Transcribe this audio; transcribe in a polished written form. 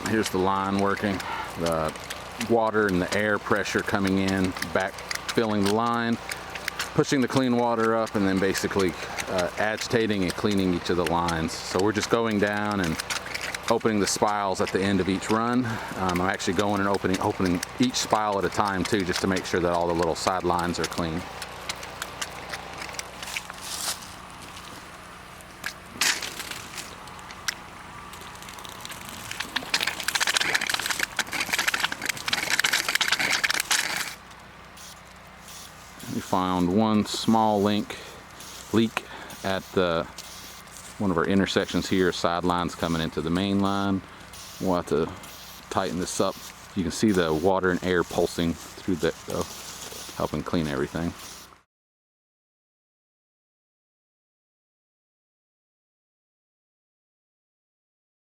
Here's the line working. The water and the air pressure coming in, back filling the line, pushing the clean water up, and then basically agitating and cleaning each of the lines. So we're just going down and opening the spiles at the end of each run. I'm actually going and opening each spile at a time too, just to make sure that all the little side lines are clean. We found one small leak at one of our intersections here, sidelines coming into the main line. We'll have to tighten this up. You can see the water and air pulsing through that though, helping clean everything.